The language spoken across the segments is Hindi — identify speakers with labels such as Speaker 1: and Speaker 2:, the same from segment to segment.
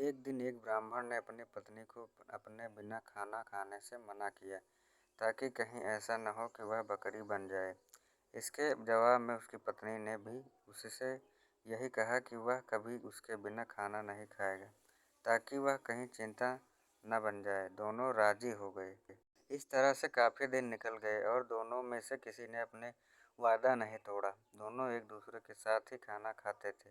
Speaker 1: एक दिन एक ब्राह्मण ने अपनी पत्नी को अपने बिना खाना खाने से मना किया ताकि कहीं ऐसा न हो कि वह बकरी बन जाए। इसके जवाब में उसकी पत्नी ने भी उससे यही कहा कि वह कभी उसके बिना खाना नहीं खाएगा ताकि वह कहीं चिंता न बन जाए। दोनों राजी हो गए। इस तरह से काफ़ी दिन निकल गए और दोनों में से किसी ने अपने वादा नहीं तोड़ा। दोनों एक दूसरे के साथ ही खाना खाते थे।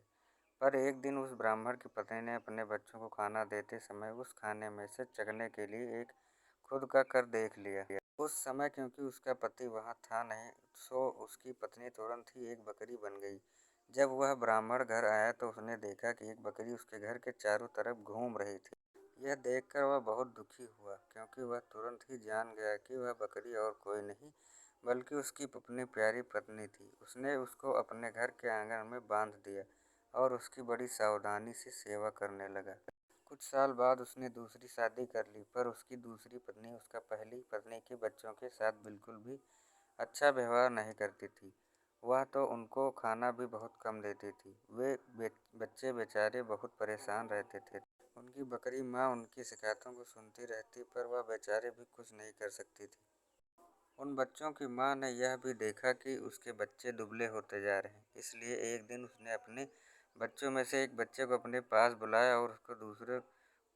Speaker 1: पर एक दिन उस ब्राह्मण की पत्नी ने अपने बच्चों को खाना देते समय उस खाने में से चखने के लिए एक खुद का कर देख लिया। उस समय क्योंकि उसका पति वहाँ था नहीं, सो उसकी पत्नी तुरंत ही एक बकरी बन गई। जब वह ब्राह्मण घर आया तो उसने देखा कि एक बकरी उसके घर के चारों तरफ घूम रही थी। यह देखकर वह बहुत दुखी हुआ क्योंकि वह तुरंत ही जान गया कि वह बकरी और कोई नहीं बल्कि उसकी अपनी प्यारी पत्नी थी। उसने उसको अपने घर के आंगन में बांध दिया और उसकी बड़ी सावधानी से सेवा करने लगा। कुछ साल बाद उसने दूसरी शादी कर ली, पर उसकी दूसरी पत्नी उसका पहली पत्नी के बच्चों के साथ बिल्कुल भी अच्छा व्यवहार नहीं करती थी। वह तो उनको खाना भी बहुत कम देती थी। बच्चे बेचारे बहुत परेशान रहते थे। उनकी बकरी माँ उनकी शिकायतों को सुनती रहती, पर वह बेचारे भी कुछ नहीं कर सकती थी। उन बच्चों की माँ ने यह भी देखा कि उसके बच्चे दुबले होते जा रहे हैं, इसलिए एक दिन उसने अपने बच्चों में से एक बच्चे को अपने पास बुलाया और उसको दूसरे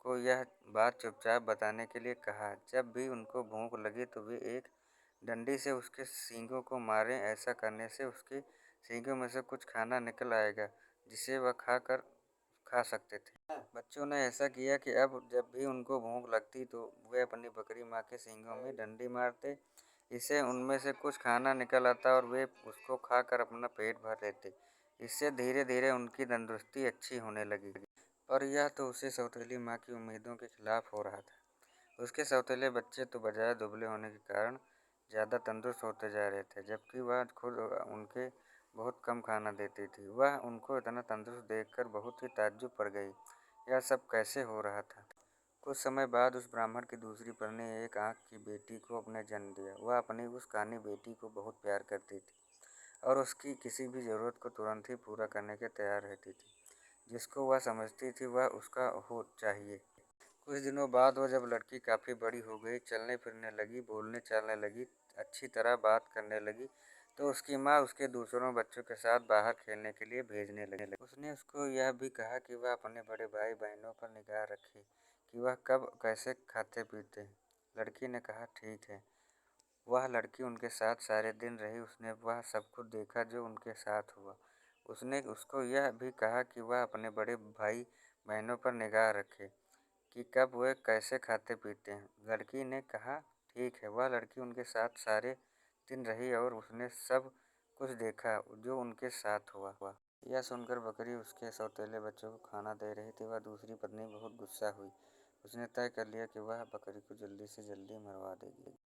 Speaker 1: को यह बात चुपचाप बताने के लिए कहा। जब भी उनको भूख लगी तो वे एक डंडी से उसके सींगों को मारें। ऐसा करने से उसके सींगों में से कुछ खाना निकल आएगा जिसे वह खा सकते थे। बच्चों ने ऐसा किया कि अब जब भी उनको भूख लगती तो वे अपनी बकरी माँ के सींगों में डंडी मारते। इससे उनमें से कुछ खाना निकल आता और वे उसको खाकर अपना पेट भर लेते। इससे धीरे धीरे उनकी तंदुरुस्ती अच्छी होने लगी। पर यह तो उसे सौतेली माँ की उम्मीदों के खिलाफ हो रहा था। उसके सौतेले बच्चे तो बजाय दुबले होने के कारण ज़्यादा तंदुरुस्त होते जा रहे थे, जबकि वह खुद उनके बहुत कम खाना देती थी। वह उनको इतना तंदुरुस्त देखकर बहुत ही ताज्जुब पड़ गई। यह सब कैसे हो रहा था? कुछ समय बाद उस ब्राह्मण की दूसरी पत्नी ने एक आँख की बेटी को अपने जन्म दिया। वह अपनी उस कानी बेटी को बहुत प्यार करती थी और उसकी किसी भी ज़रूरत को तुरंत ही पूरा करने के तैयार रहती थी, जिसको वह समझती थी वह उसका हो चाहिए। कुछ दिनों बाद वह जब लड़की काफ़ी बड़ी हो गई, चलने फिरने लगी, बोलने चालने लगी, अच्छी तरह बात करने लगी, तो उसकी माँ उसके दूसरों बच्चों के साथ बाहर खेलने के लिए भेजने लगी। उसने उसको यह भी कहा कि वह अपने बड़े भाई बहनों पर निगाह रखे कि वह कब कैसे खाते पीते हैं। लड़की ने कहा ठीक है। वह लड़की उनके साथ सारे दिन रही। उसने वह सब कुछ देखा जो उनके साथ हुआ। उसने उसको यह भी कहा कि वह अपने बड़े भाई बहनों पर निगाह रखे कि कब वे कैसे खाते पीते हैं। लड़की ने कहा ठीक है। वह लड़की उनके साथ सारे दिन रही और उसने सब कुछ देखा जो उनके साथ हुआ। यह सुनकर बकरी उसके सौतेले बच्चों को खाना दे रही थी। वह दूसरी पत्नी बहुत गुस्सा हुई। उसने तय कर लिया कि वह बकरी को जल्दी से जल्दी मरवा देगी।